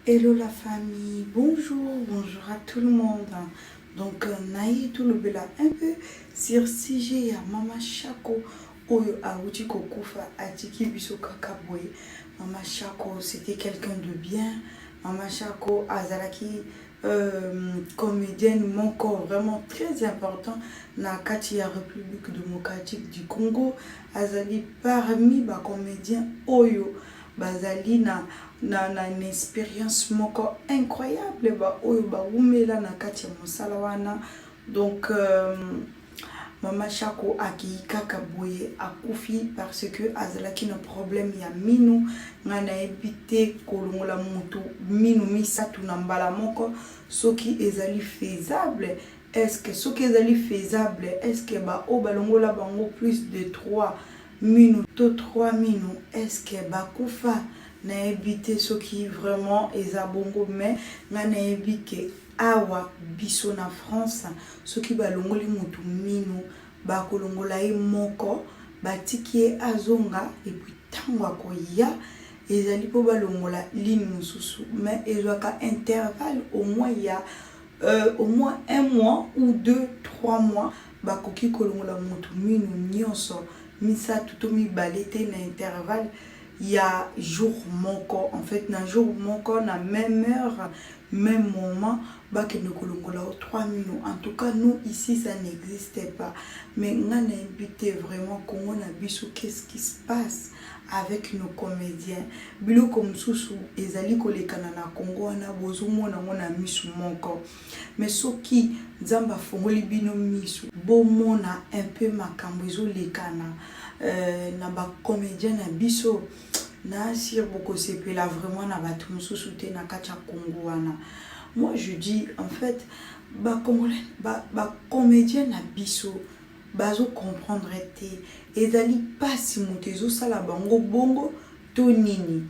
Hello la famille, bonjour à tout le monde. Donc, naïe tout le bela un peu sur sujet ya Mama Shako oyo awuti kokufa atiki biso kaka boye. Mama Shako c'était quelqu'un de bien. Mama Shako azalaki comédienne mon corps vraiment très important na kati ya République démocratique du Congo. Azali parmi ba comédiens oyo bazali na une expérience moko incroyable ba oyo ba umela na kati ya mosala wana. Donc Mama Shako akiyika boye akufi parce que azalaki na problème ya minu ngana ebite kolongola mutu minu misatu na mbala moko soki ezali faisable. Est-ce que soki ezali faisable, est-ce que ba o balongola bango plus de 3 minutes to 3 minutes, est-ce que ba kufa na ebite soki vraiment eza bongo mais ngana ebike awa biso na France soki balongoli mutu minu ba kolongola e moko batiki azonga et puis tango akoya ezali po balongola ligne mususu mais ezwaka intervalle au moins il y a au moins 1 mois ou 2-3 mois bakoki kolongola mutu minu nyonso misatu to mibale te na intervalle. Il y a jour moko, en fait, na jour moko, na même heure, même moment, que nous kolongola 3 minutes. En tout cas, nous, ici, ça n'existait pas. Mais on a invité vraiment Congo na biso, qu'est-ce qui se passe avec nos comédiens. Bilo comme sousou, ezali kolekana na Congo, na bozumo na mona misu moko. Mais ce qui, nzamba fongoli bino misu, bomona un peu makambo lekana. Na ba comédien na biso na sir boko sepela vraiment na batu mususu te na kati ya Congo wana. Moi je dis en fait ba congolais ba comédien na biso bazo comprendre te ezali pasi mutezo sala bango bongo to nini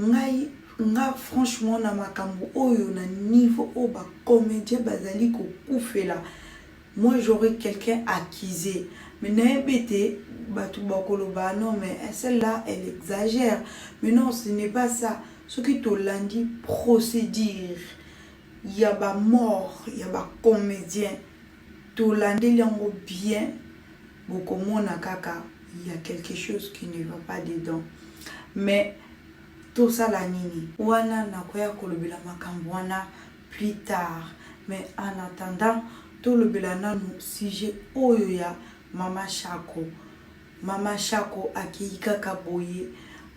ngai nga franchement na makambo oyo na niveau o ba comédien bazali ko koufela. Moi j'aurais quelqu'un accusé mais n'embêté batu bakoloba non mais celle-là elle exagère, mais non ce n'est pas ça. Ce qui te lundi procédure il y a ba mort il y a ba comédien to lundi lango bien beaucoup mona kaka il y a quelque chose qui ne va pas dedans. Mais tout ça la nini wana nakoya kolobela makambo wana plus tard. Mais en attendant tout le belana no sujet oyo ya Mama Shako. Mama Shako akiyika kaboye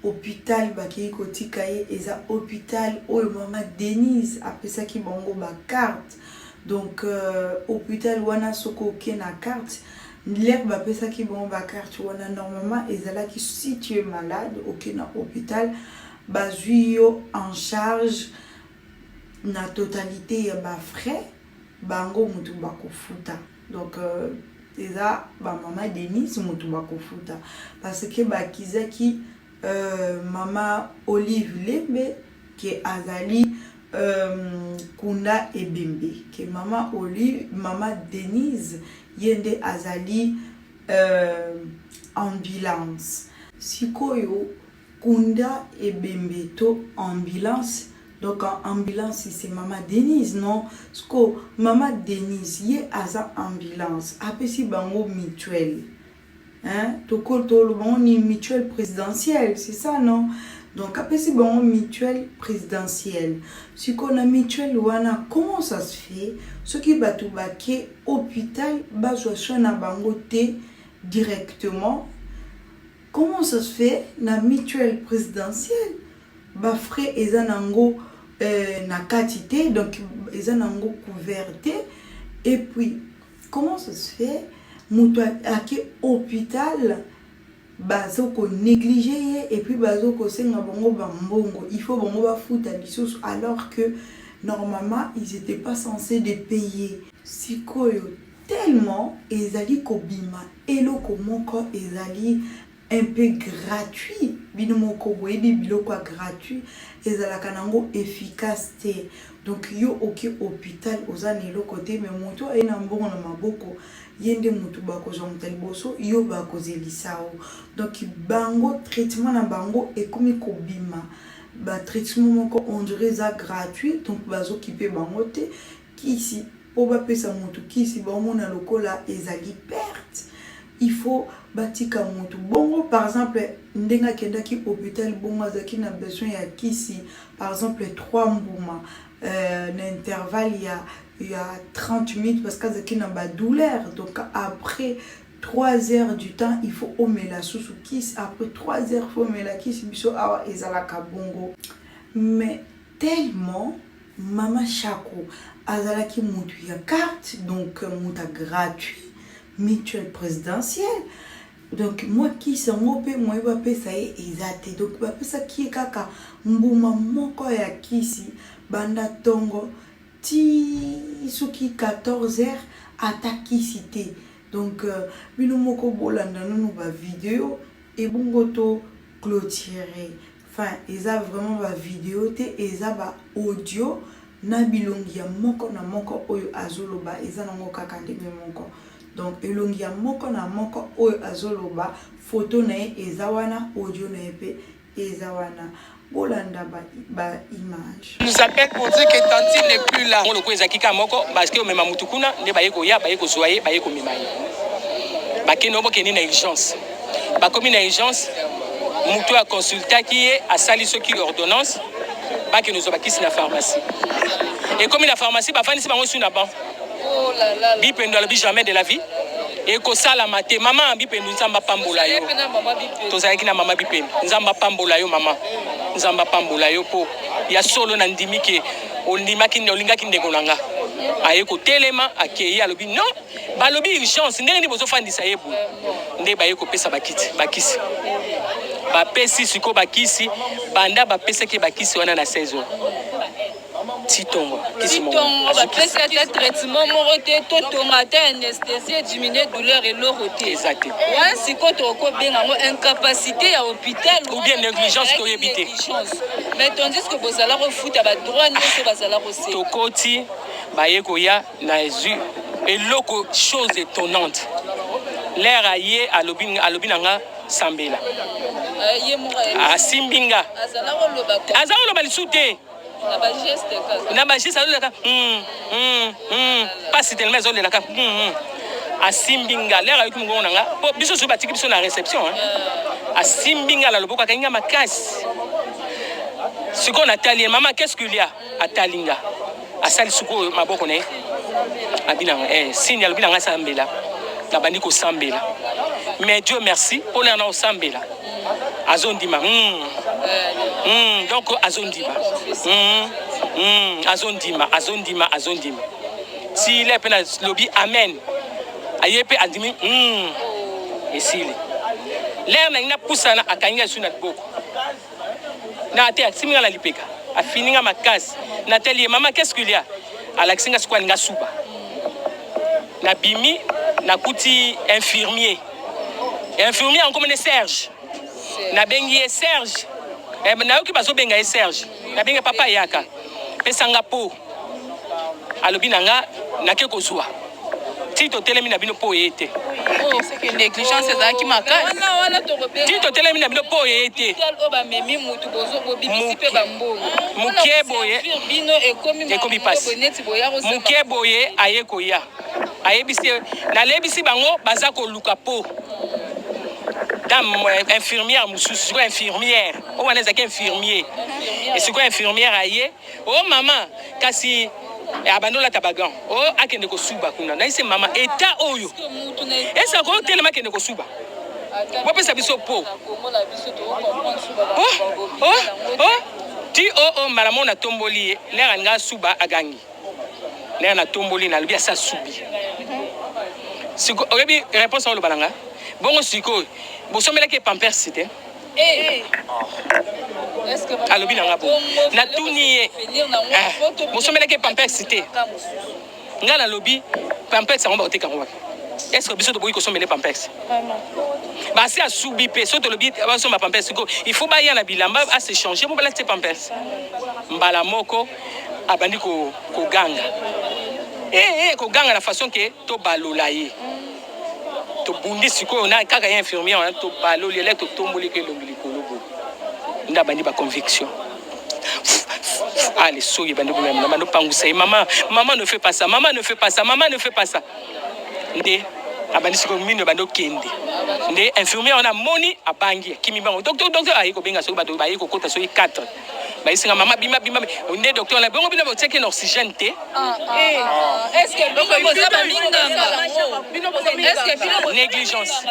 hôpital baki kotika ye eza hôpital oyo Mama Denise apesaki bango ba carte. Donc hôpital wana soko ke na carte l'air ba pesaki bango ba carte wana normalement ezalaki si tu es malade ok na hôpital bazuyo en charge na totalité ya ba frais bango mutu bakofuta. Donc eza ba Mama Denise mutu bakofuta parce que bakizaki Mama Olive Lembe ke azali Kunda Ebembe ke Mama Olive Mama Denise yende azali ambulance sikoyo Kunda Ebembe to ambulance. Donc en ambulance c'est Mama Denise non parce que Mama Denise ye aza ambulance apesi bango mutuelle hein to le bango ni mutuelle présidentielle c'est ça non. Donc apesi bango mutuelle présidentielle si qu'on a mutuelle wana comment ça se fait ce qui batu baké hôpital bazwa na bango te directement. Comment ça se fait na mutuelle présidentielle ba frais ezanango na quantité donc ezanango couverté. Et puis comment ça se fait mutu ake hôpital bazoko négliger et puis bazoko senga bango bambongo il faut bango ba futa lisusu alors que normalement ils étaient pas censés de payer. Sikoyo tellement ezali kobima eloko moko ezali un peu gratuit bino moko boyebi biloko gratuit ezalaka nango efficacité. Donc yo oki hôpital ozana eloko te mais moto ena mbongo na maboko yende mutu bakozwa mutaliboso yo bakozelisa o. Donc bango traitement na bango ekomi kobima traitement on dirait ça gratuit donc bazo kipe bangote kisi po ba pesa mutu kisi ba mona lokola ezali perte il faut batika mutu bongo par exemple ndenga kenda ki hôpital bongo azaki na besoin ya kisi par exemple 3 mbuma l'intervalle il y a 30 minutes parce qu'azaki na ba douleur donc après 3 heures du temps, il faut omela sous kiss. Après 3 heures, il faut omela kiss. Biso awa ezalaka bongo. Mais tellement, Mama Chako azalaki mutu ya carte, donc muta gratuit, mutuelle présidentielle. Donc moi qui se mope, moi va pesa ye ezate. Donc ba pesa ki kaka mbuma moko ya kisi banda tongo ti suki 14 heures atakisité. Donc, bino moko bolanda nous ba vidéo et bongo to clôturer. Enfin, eza vraiment ba vidéo te eza ba audio na bilongi ya moko na moko oyo azoloba eza na moko kaka ndenge moko. Donc, elongi ya moko na moko oyo azoloba photo na eza wana audio na pe eza wana. Bolanda ba image. Nous appelle pour dire que Tantine n'est plus là. On le connaît Zakika Moko parce que même Moutoukuna ne ba yeko ya ba yeko soye ba yeko mimayi. Ba keno bo keni na urgence. Ba comme na urgence Moutou a consulté qui est à sali ce qui ordonnance ba que nous obaki na pharmacie. Et comme la pharmacie ba fani si bango suna ban. Oh là là. Bi pendo le bi jamais de la vie. Et ko sala maté maman bi pendo nzamba pambola yo. Tozaki na mama bi pendo nzamba pambola yo mama. Nzamba pambola yo po ya solo na ndimi ke ondima ki olinga ki ndeko nanga aye ko telema akei alobi non balobi urgence ndenge ni bozo fandisa yebu nde baye ko pesa bakisi ba pesi siko bakisi banda ba pesa ke bakisi wana na 16 ans Titongo, ba pesa ta traitement moroté to tomate anesthésie diminuer douleur et l'oroté. Exact. Ouais, si ko to ko benga mo incapacité à hôpital ou bien négligence to éviter. Mais tandis que bozala refuta ba droit nyonso bazala rosé. To koti ba yeko ya na ezu et loko chose étonnante. L'air aye alobi nanga sambela. Simbinga. Azala lo ba lisute. Na ba geste alolaka pas tellement azolelaka asimbinga lera yuki mungo nanga po biso so batiki biso na réception asimbinga la loboko kainga makasi siko na tali maman qu'est-ce qu'il y a atalinga asali suko maboko ne abinanga signe albinanga sambela na bandi ko sambela mais Dieu merci pour l'en au sambela azondima donc azondima azondima si il est pena lobby amen ayepe adimi esili l'air na ina pusana akanga suna boko na ate siminga la lipeka afininga makasi na teli mama qu'est-ce qu'il y a alaxinga squad nga suba na bimi na kuti infirmier en comme Serge na bengi Serge na yoki bazo benga Serge na benga papa yaka pesanga po alobi nanga na ke kozwa tito telemi na bino po yete c'est que négligence ça qui makasi wana to robé tito telemi na bino po yete o ba memi mutu bozo bobisi pe bambolo mukeboye bino ekomi boneti boya ko mukeboye ayekoya ayebisi na lebisi bango baza ko luka po dame infirmière mususu infirmière o wana zaki infirmier et c'est quoi infirmière aye oh maman kasi abanola tabagan oh akende ko suba kuna na ise mama eta oyo esa ko telema kende ko suba bo pesa biso po ti malamo na tomboli lera nga suba agangi lera na tomboli na lubi asa subi siko oyebi réponse au balanga bongo siko bosomela ke pampers c'était est-ce que alobi nanga bo na tuni bosomela ke pampers c'était nga na lobi pampers on ba oteka ngwa est-ce que biso to boyi ko somela pampers ba si asubi pe so to lobi ba so ma pampers siko il faut ba ya na bilamba a se changer pour bala te pampers mbala moko abandi ko ganga ko ganga la façon que to balola ye to bundi siko na kaka ya infirmier on to baloli le to tomboli ke longili kolobo nda bandi ba conviction Ah, les souris, maman ne fait pas ça, maman ne fait pas ça, maman ne fait pas ça. Ndé, abandisi ko mino bando kende. Ndé, infirmière on a moni a bangi. Kimi bango, docteur, ayi ko benga so ba ayi ko kota so 4. Ba isinga mama bima. Ndé docteur la bongo bina ba checker l'oxygène té. Est-ce que négligence.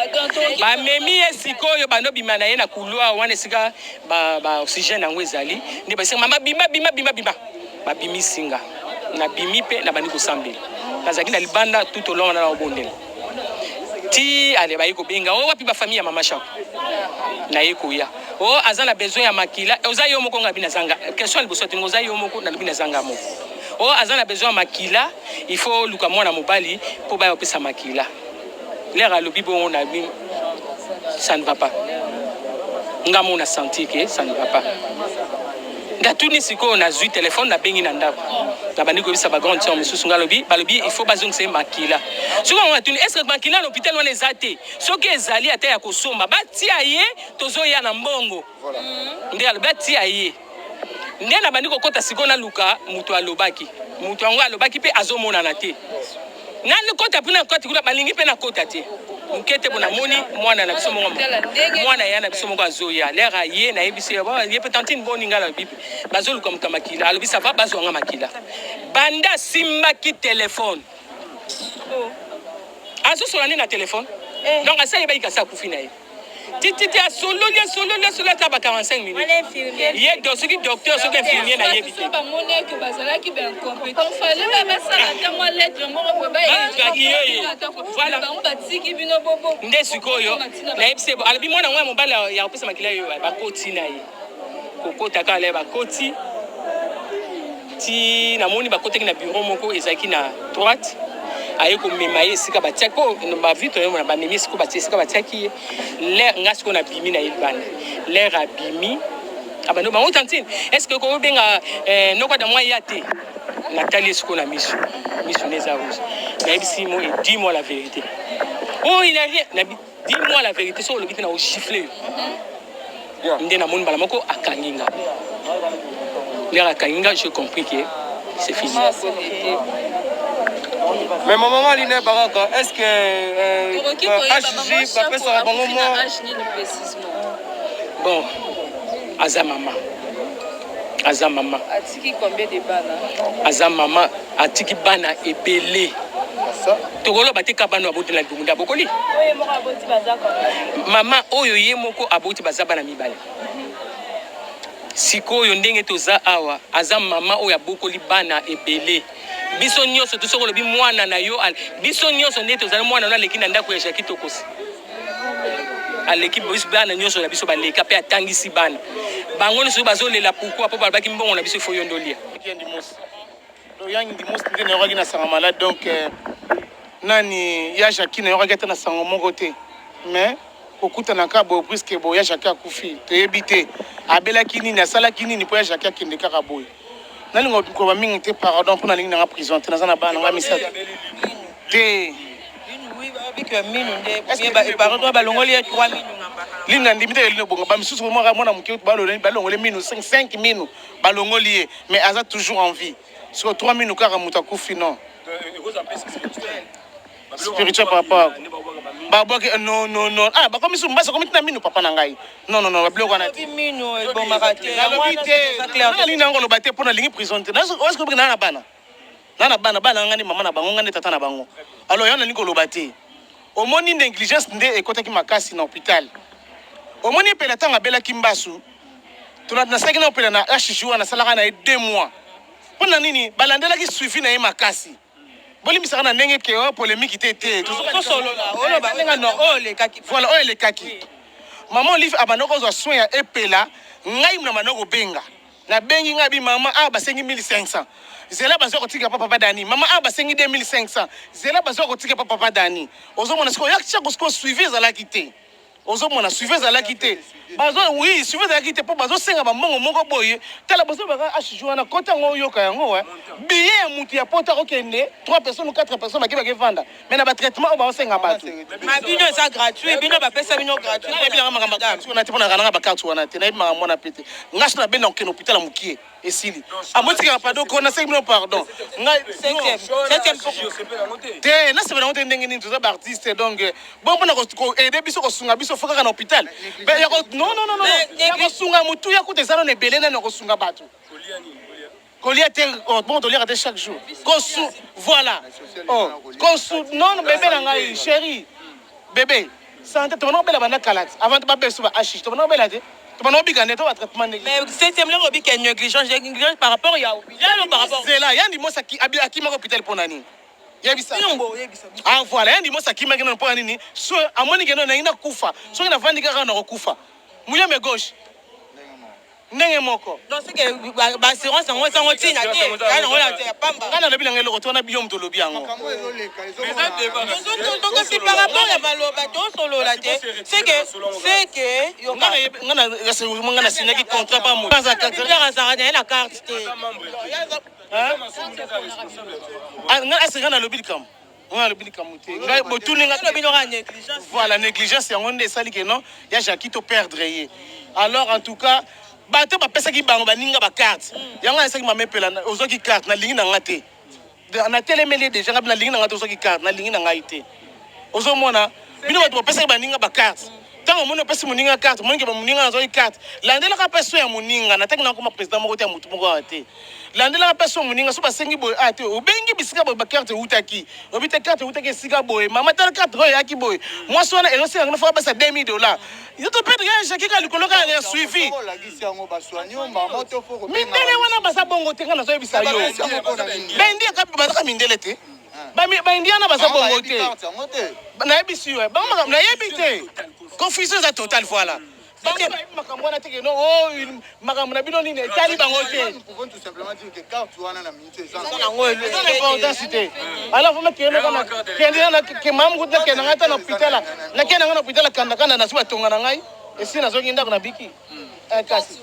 Ba memi esiko yo bando bima na ye na couloir wana esika ba oxygène ngo ezali. Ndé ba isinga mama bima. Ba bimi singa. Na bimi pe na bani ko sambeli. Kazaki na libanda tout au long na obondela. Ti ale ba yiko benga o wapi ba famille ya mama shako. Na yiko ya. O azana besoin ya makila. Oza yo moko ngabi na zanga. Question liboso tingo oza yo moko na bina zanga moko. O azana besoin ya makila, il faut luka mwana mobali po ba yopesa makila. L'air à lobi bon na bi ça ne va pas. Ngamo na senti que ça ne va pas. Ngatuni siko na zui téléphone na bengi na ndako. Na bandi ko bisa ba grande sœur monsieur ngalobi, balobi il faut bazong se makila. Siko ngatuni est-ce que makila l'hôpital wana ezate? Soki ezali ata ya kosomba, ba tia ye tozo ya na mbongo. Voilà. Ndé ba tia ye. Ndé na bandi ko kota siko na luka mutu alobaki. Mutu ngo alobaki pe azomona na te. Na le kota puna kota kula balingi pe na kota te. Nkete bona moni mwana na biso mongo mwana ya na biso mongo azoya l'air aye na yebisi ya ba ye peut-être une bonne ngala bibi bazolu comme makila alobi ça va bazo nga makila banda simba ki téléphone azo solani na téléphone donc asa yeba ikasa kufina ye titi a solo ta ba 45 minutes ye do soki docteur soki infirmier na yebi te ba monnaie que bazala ki ben compétent fallait ba sala ta moi lettre moko ba voilà ba tiki bino bobo nde sikoyo na yebise bo alabi mwana ngwa mobala ya kopesa makila yo ba koti na ye kokota kala ba koti ti na moni ba kotaki na bureau moko ezaki na droite aye ko mema ye sika ba tiako ba vito yo na ba memi siko ba sika ba tiaki l'air ngasiko na bimi na ilbana l'air abimi abano ba otantine est-ce que ko benga noko da moi yate Nathalie siko na miso neza rose na yebisi mo et dis-moi la vérité. Oh il a rien dis-moi la vérité sur le bit na o gifler ndé na moni bala moko akanginga l'air akanginga j'ai compris que c'est fini. Mais maman Aline Baraka, est-ce que HJ va faire ça bon moment? Bon, Azamama. Atiki combien de bana? Azamama atiki bana ebele. Ça tokolo batika bana aboti la bumunda bokoli. Oyo moko aboti bazaka. Mama oyo ye moko aboti bazaba na mibale. Sikoyo ndenge toza awa azamama oyo abokoli bana ebele. Biso nyonso tosoko lobi mwana na yo biso nyonso nde tozali mwana na leki na ndako ya Jackie Tokosi aleki biso bana nyonso na biso baleka pe atangisi bana bango nyonso bazolela pourquoi po balaki mbongo na biso fo yondolia yangi ndimos ndene yoki na sanga malade donc nani ya Jackie na yoki na sanga moko te mais okuta na kabo puisque bo ya Jackie akufi toyebite abelaki nini asalaki nini po ya Jackie akende kaka boy nalingo ko ba mingi te pardon pour nalingi na prison te nazana bana nga misatu te oui ba bika minu nde ba pardon ba longoli ya 3 minu linga ndimite lino bonga ba misusu mo mona muke ba longoli minu 5 minu ba longoli mais aza toujours en vie sur 3 minu kaka mutakufi non spirituel papa baboke non ah ba comme sumba so comme tina minu papa na ngai non ba bloko na ti minu bon makate na clair na lina ngolo bate pona lingi prison te na est-ce que na bana ngani mama na bango ngani tata na bango alors yana ngolo bate au moni négligence nde ekotaki makasi na hôpital au moni pela tanga bela kimbasu tuna na sakina opela na HJU na salaka na 2 mois pona nini balandela ki suivi na ye makasi Bolim sana nenge ke polémique était tout solo là olo ba lenga no ole kaki voilà ole kaki maman live abanoko zo soin ya epela ngai na manoko benga na bengi ngabi mama basengi 1500 zela bazoko tika papa dani mama basengi 2500 zela bazoko tika papa dani ozomona siko yakcha ko suivi za la kité ozomona suivi za la kité bazo oui si vous avez quitté pour bazo senga ba mbongo moko boye tala bazo ba achijwa na kota ngo yoka yango wa billet ya mutu ya pota okende 3 personnes ou 4 personnes qui va vendre mais na ba traitement ba senga bato ma bino ça gratuit bino ba pesa bino gratuit na bien ngamba ngamba on a te pona kana ba carte wana te na ma mona pete ngashi na bena okeno hôpital ya mukie esili amotika pardon ko na 5 millions pardon ngai 7e te na sebe na ngote ndenge nini tuza ba artiste donc bon pona ko aider biso ko sunga biso foka na hôpital non ya ko sunga mutu ya kutezana ne belena na ko sunga bato Colia te bon de lire chaque jour. Kosu voilà. Oh, kosu non bébé na ngai chérie. Bébé, santé to no bela bana kalat. Avant de ba beso ba achiche to no bela te. To no bigane to ba traitement négligence. Mais 7e là obi ken négligence par rapport ya par rapport. C'est là, yandi mo sa ki abi akima ko hôpital pour nani. Yebisa. Ah voilà, yandi mo sa ki magana pour nani. So amoni geno na ina kufa. So ina vandi ka na kufa. Muya me gauche. Ndenge moko donc c'est que ba assurance ngo sango tina te kana ngola te pamba kana lobi la ngelo kotona biyo mto lobi yango donc c'est par rapport à maloba to solo la te c'est que yo ngana yase ngana signé ki contrat pas mo ça ça la carte te ngana asengana lobi kam on a le bilan comme tu ngai botuni ngai négligence voilà négligence yango nde sali que non ya jaki to perdre alors en tout cas bato ba pesa ki bango baninga ba carte yango esaki mamepela ozoki carte na lingi na ngate na telemeli déjà na lingi na ngate ozoki carte na lingi na ngaite ozomona bino bato ba pesa ki baninga ba carte tango mono pesa moninga carte moninga ba moninga ozoki carte landela ka pesa ya moninga na tangi na ko ma president moko te mutu moko ate landela ka pesa moninga so basengi boy ate obengi bisika boy ba carte utaki obite carte utaki sika boy mama tel carte roya yaki boy moi sona elo senga na fa pesa $20 il te perdre chaki ka likoloka ya suivi mindele wana basa bongo te kana so ebisa yo bendi ka basa mindele te ba indiana basa bongo te na ebisi yo ba na yebite confusion za total voilà makambo na teke no oh makambo na bino nini tali bango te nous pouvons tout simplement dire que carte wana na minute ça c'est l'importantité alors faut mettre kana kende na ke mamu kuta ke na ngata na hôpital na ke na ngana hôpital kanda kana na suba tonga na ngai esi na zoki ndako na biki kasi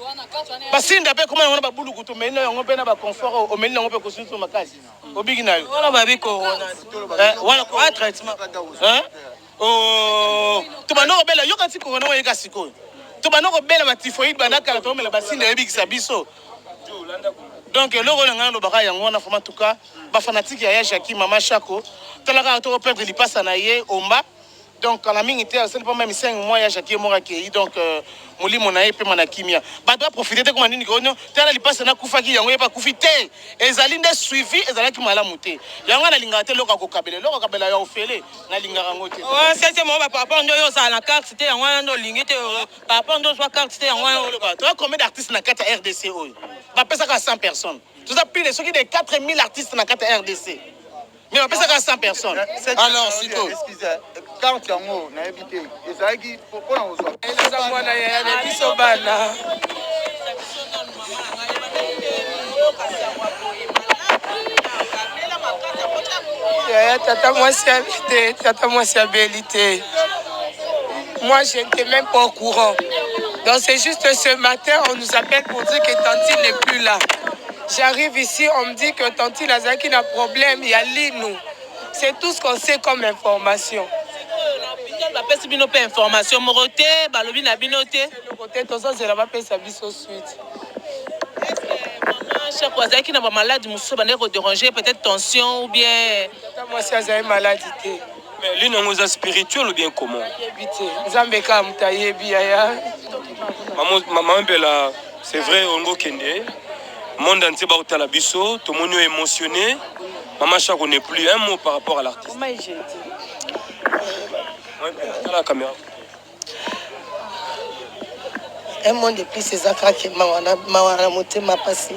basinda pe koma ngona babulu kutu meno yango pe na ba confort o meno yango pe ko sunso makasi obiki nayo wala babi corona wala ko traitement hein oh to banoko bela yoka ti corona wa yeka siko to banoko bela ba typhoïde banaka to mela basinda ebikisa biso donc loko na ngano baka yango na format en tout cas ba fanatique ya Jackie Mama Chako talaka to perdre lipasa na ye omba donc la mingi te c'est pas même 5 mois ya Jackie mora ki donc molimo na ye pe mana kimia ba doit profiter te comme nini ko no tala lipasa na kufa ki yango ye pa kufite ezali nde suivi ezali ki malamu te yango na linga te loka ko kabela ya ofele na linga rango te oh c'est moi par rapport ndo yo ça la carte te yango ndo lingi te par rapport ndo soit carte te yango tu vois combien d'artistes na carte RDC oyo ba pesa ka 100 personnes tout ça plus de ceux qui des 4000 artistes na carte RDC mais on peut ça 100 personnes alors c'est tout excusez quand yango na éviter ezaki pour on soit eza mwana ya biso bana ya tata moi c'est habilité moi je n'étais même pas au courant donc c'est juste ce matin on nous appelle pour dire que Tantine n'est plus là. J'arrive ici, on me dit que Tantine Azaki a un problème, il y a l'INU. C'est tout ce qu'on sait comme information. Information, Moroté, Balobi na binoté. Côté tout ça c'est là-bas ça biso suite. Chaque fois qui n'a pas maladie, monsieur va déranger peut-être tension ou bien moi si j'ai maladie. Mais l'INU est spirituel ou bien comment? Zambeka mutayebi ya. Maman Bella, c'est vrai on go kende. Monde entier va au biso, tout le monde est émotionné. Maman Chako n'est plus un mot par rapport à l'artiste. Comment j'ai dit? La caméra. Un monde depuis ces affaires qui m'a monté ma passé.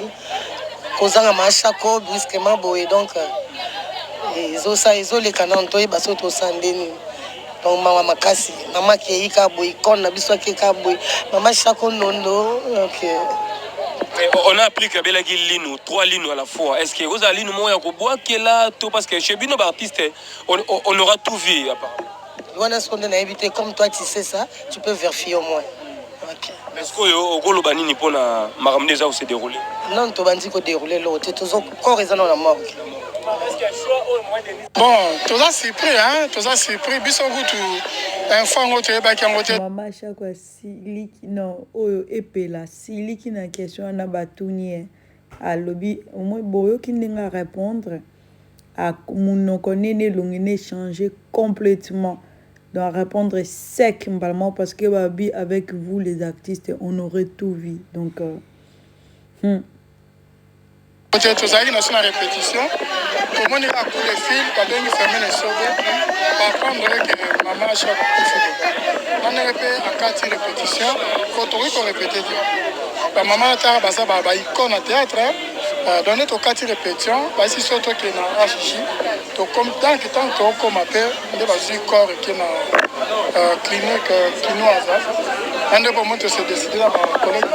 Causant à ma Chako brusquement boé donc ils ont les canons toi ils sont au sandeni. Donc maman kasi maman qui est ikaboy kon na biso qui ikaboy maman Chako nono donc on a appris qu'il y a l'INU, 3 lignes à la fois. Est-ce que vous avez l'INU qui est là tout parce que chez nos artistes, on aura tout vu. On a ce qu'on a évité. Comme toi, tu sais ça, tu peux vérifier au moins. Ok. morgue. Est-ce que au banini pour na maramdeza où se dérouler? Non, tu vas dire qu'on déroule l'autre. Tu as corps dans la morgue. Bon, tu as surpris, hein? Tu as surpris. Bisous, un fan autre, Maman chaque fois siliki non oyo epela siliki na question na batuni a lobby au moins boyo qui n'enga répondre à mon connaît longine changer complètement donc répondre sec normalement parce que babi avec vous les artistes on aurait tout vu donc peut-être ça y est, répétition. Comment on a coupé le fil, quand on a fermé les sauves, par contre, que maman a chaque fois. On a répété à 4 répétitions, quand on a répété. La maman a été icône à théâtre, donné aux 4 répétitions, si surtout qu'il y a un chichi, comme dans le temps qu'on m'appelle, on a un corps qui est dans clinique chinoise. On a décidé d'avoir un collègue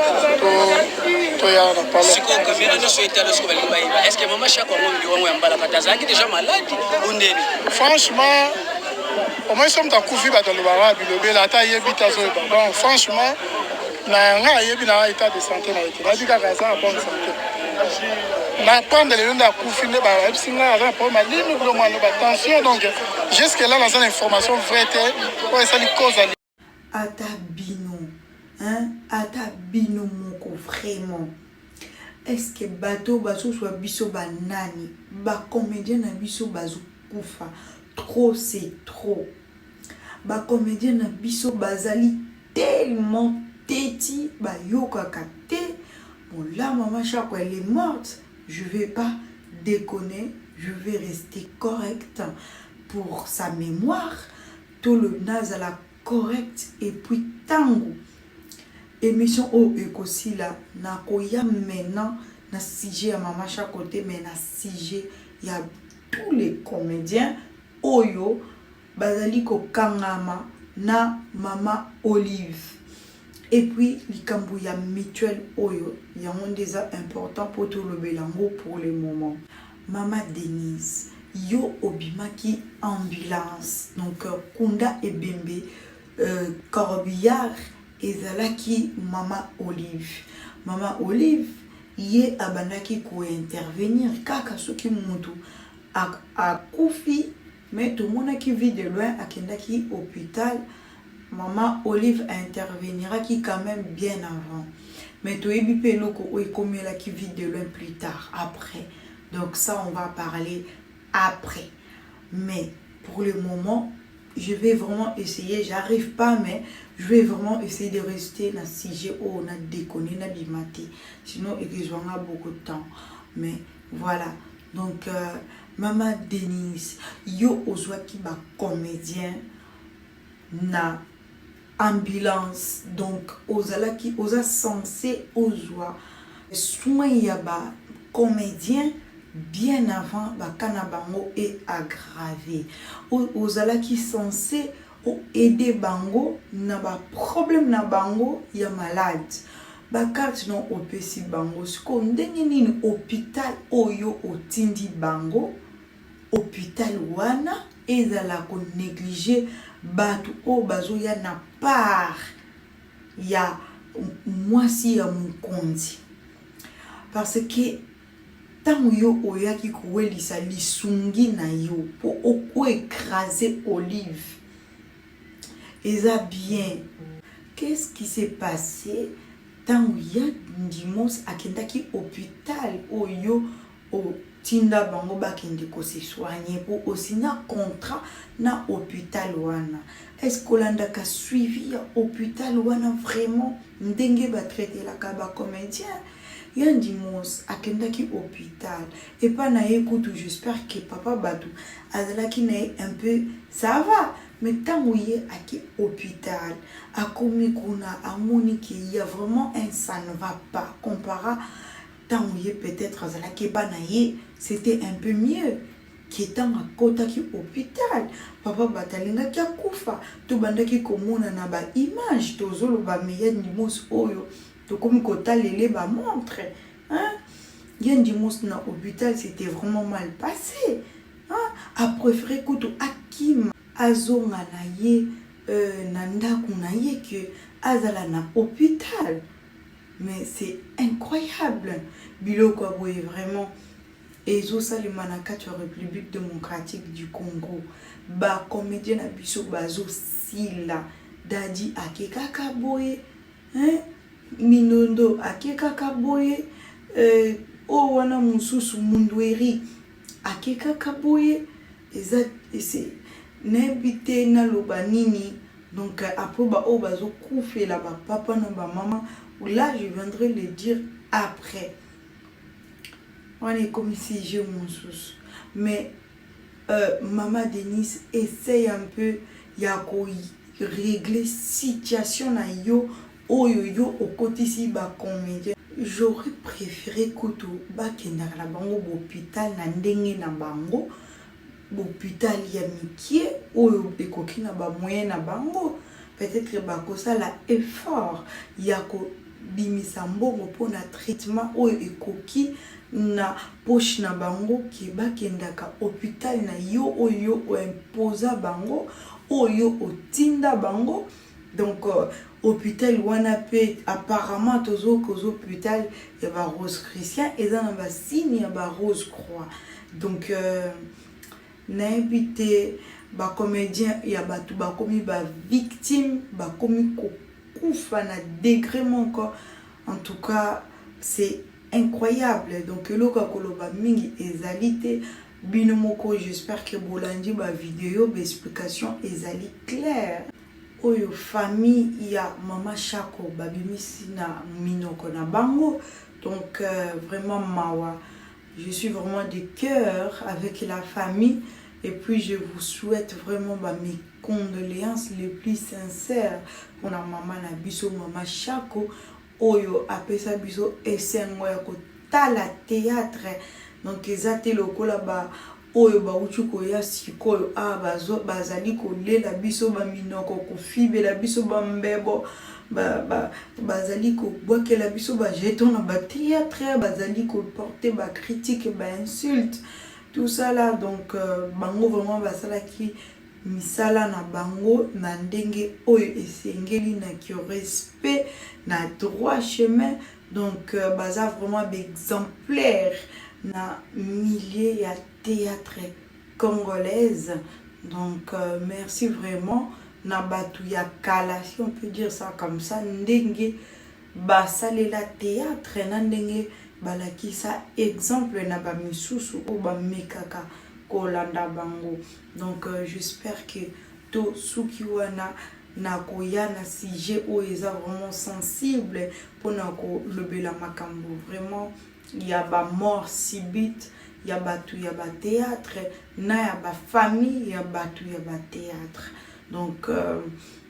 est-ce que maman chaque fois déjà malade ou franchement au moins sommes dans couvi dans le bara bilobe la taille habita bon franchement na nga yebi na état de santé na été na dika kaza en bonne santé na prendre le nda couvi ne ba singa avant pour ma ligne pour moi no tension donc jusque là dans une information vraie pour ça les causes atabino hein atabino moko vraiment. Est-ce que bateau bazo soit biso banani ba comédien na biso bazo kufa trop c'est trop ba comédien na biso bazali tellement teti ba yoka kate bon là maman chaque elle est morte je vais pas déconner je vais rester correct pour sa mémoire tout le nazala correct et puis tango émission au écosi là na koya maintenant na sujet à maman chaque côté mais na sujet il y a tous les comédiens oyo bazali ko kangama na mama Olive et puis likambu ya mutuel oyo ya on déjà important pour tout le belango pour le moment mama Denise yo obimaki ambulance donc Kunda et Bembe corbillard ezalaki mama Olive ye abandaki ko intervenir kaka soki mutu a kufi mais tout monde qui vit de loin akendaki hôpital mama Olive intervenira qui quand même bien avant mais to ebi pe loko o ekomela qui vit de loin plus tard après donc ça on va parler après mais pour le moment je vais vraiment essayer, j'arrive pas, mais je vais vraiment essayer de rester dans ce sujet où on a déconné, on a bimaté. Sinon, il y a beaucoup de temps. Mais voilà. Donc, Maman Denise, yo ozwa ki ba comédien na ambulance. Donc, ozala ki oza censé ozwa soin ya ba comédien. Bien avant bakana bango est aggravé ozala ki censé aider bango na ba problème na bango ya malade ba carte non opesi bango siko ndenge nini hôpital oyo otindi bango hôpital wana ezala ko négliger batu o bazo ya na part ya mwasi ya mukonzi parce que tant yo oyaki kowelisa lisungi na yo pour écraser Olive eza bien qu'est-ce qui s'est passé tant ya ndimos akendaki hôpital oyo o tinda bango bakende ko se soigner pour aussi na contrat na hôpital wana est-ce que l'anda ka suivi hôpital wana vraiment ndenge ba traiter la kaba comédien Yandimos akendaki hôpital et pas na écoute j'espère que papa Badou azalaki na un peu ça va mais tant ouye aki hôpital a komi kuna amoni qui y a vraiment un ça ne va pas comparé tant ouye peut-être azalaki ba na ye c'était un peu mieux qui étant à côté qui hôpital papa batalinga ki akufa to bandaki komona na ba image to zolo ba meya ndimos oyo to comme kota lele ba montre hein Yandimos na hôpital c'était vraiment mal passé hein a préféré kuto akim azonga na ye nanda kuna ye que azala na hôpital. Mais c'est incroyable. Biloko aboye vraiment. Ezo salima na kati ya République démocratique du Congo. Ba comédien na biso bazo sila. Dadi akekaka boye. Hein? Minondo akekaka boye. O wana mususu mundweri akekaka boye. Eza c'est n'habité na lobanini. Donc après ba o bazo koufela ba papa na ba maman. Là je viendrai le dire après. On est comme si j'ai mon sous. Mais Maman Denise essaye un peu ya ko régler situation na yo oyo au côté si ba comédien. J'aurais préféré kutu ba kenda la bango hôpital na ndenge na bango. Hôpital ya mikie oyo ekoki na ba moyen na bango. Peut-être ba ko sala effort ya ko bimisa mbongo pona traitement oyo ekoki na poche na bango ki bakendaka hôpital na yo oyo o imposa bango oyo otinda bango. Donc hôpital wana pe apparemment tozo kozo hôpital ya ba Rose Christian eza na ba signe ya ba Rose Croix. Donc na habité ba comédien ya batu ba komi ba victime ba komi ko kufa na degré encore. En tout cas c'est incroyable. Donc loka koloba mingi ezalité binomoko. J'espère que bolandi ba vidéo ba explication ezali claire. Oyo famille ya Mama Shako babimisi na minoko na bango. Donc vraiment mawa. Je suis vraiment de cœur avec la famille. Et puis je vous souhaite vraiment mes condoléances les plus sincères pour la maman na biso Mama Shako. Oyo apesa biso esengo ya kotala théâtre. Donc ezate lokola ba oyo ba uchuko ya sikoyo bazo bazali kolela biso ba minoko kofibe la biso ba mbebo bazali ko bwakela biso ba jeton na ba théâtre bazali ko porter ba critique ba insulte tout ça là. Donc bango vraiment basala ki misala na bango na ndenge oyo esengeli na ki respect na droit chemin. Donc baza vraiment d'exemplaires na milliers ya théâtre congolaise. Donc merci vraiment na batu ya kala, si on peut dire ça comme ça, ndenge basalela théâtre na ndenge balakisa exemple na ba misusu o ba mekaka kolanda bango. Donc j'espère que to suki wana na koya na sujet o eza vraiment sensible pour na ko lobela makambo. Vraiment il y a ba mort subite, il y a batu ya ba théâtre na ya ba famille ya batu ya ba théâtre. Donc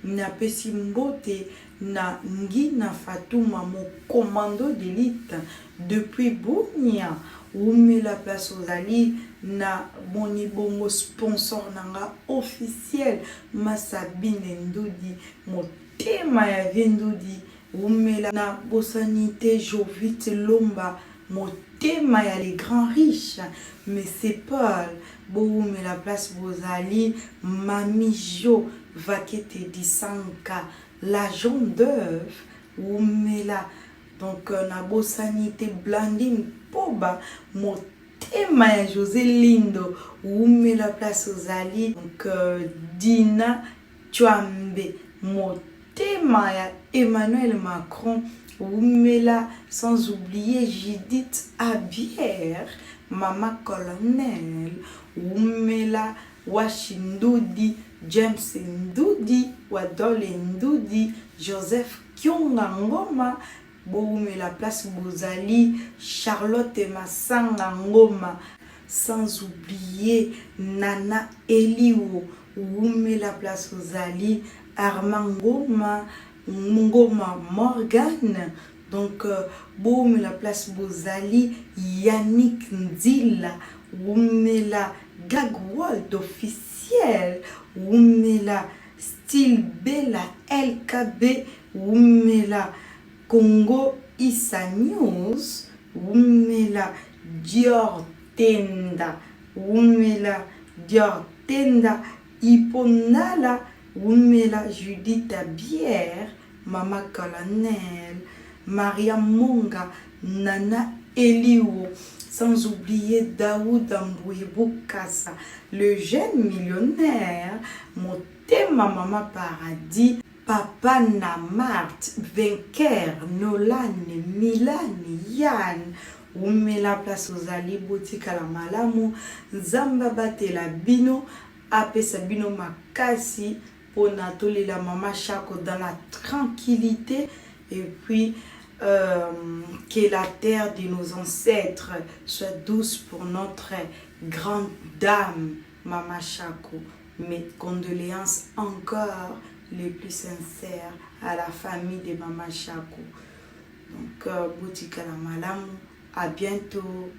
na pesi mbote na Ngina Fatouma mon commando d'élite depuis Bunia où met la place aux alliés na boni bongo sponsor nanga officiel Masabine Ndodi motema ya Vendodi où met la na bosanité Jovite Lomba motema ya les grands riches mais c'est pas où met la place aux alliés Mami Jo Vakete Disanka l'agent d'œuvre où met la. Donc na bosanité Blandine Poba motema ya José Lindo où met la place aux alliés. Donc Dina Chouambe motema ya Emmanuel Macron où met la, sans oublier Judith Abière Mama Colonel où met la Washindudi James Ndudi Wadole Ndudi Joseph Kyonga Ngoma Boumé la place Bozali Charlotte Massanga Ngoma, sans oublier Nana Eliwo Boumé la place Bozali Armand Ngoma Morgan. Donc Boumé la place Bozali Yannick Nzila Boumé la Gagwald officiel Boumé la Style Bella LKB Boumé la Congo Issa News, Wumela Dior Tenda, Wumela Dior Tenda, Iponala, Wumela Judith Bière, Mama Colonel, Maria Monga, Nana Eliou, sans oublier Daoud Mbouibou-Kassa, le jeune millionnaire, Motema Mama Paradis, Papa Namart, Vainqueur, Nolan, Milan, Yann, Oumé la place aux Ali, boutique à la Malamu, Zamba Batela Bino, Ape Sabino Makasi, Ponatoli la Mama Chako dans la tranquillité, et puis que la terre de nos ancêtres soit douce pour notre grande dame, Mama Chako. Mes condoléances encore les plus sincères à la famille de Mama Chako. Donc, boutique à la Malamu, à bientôt.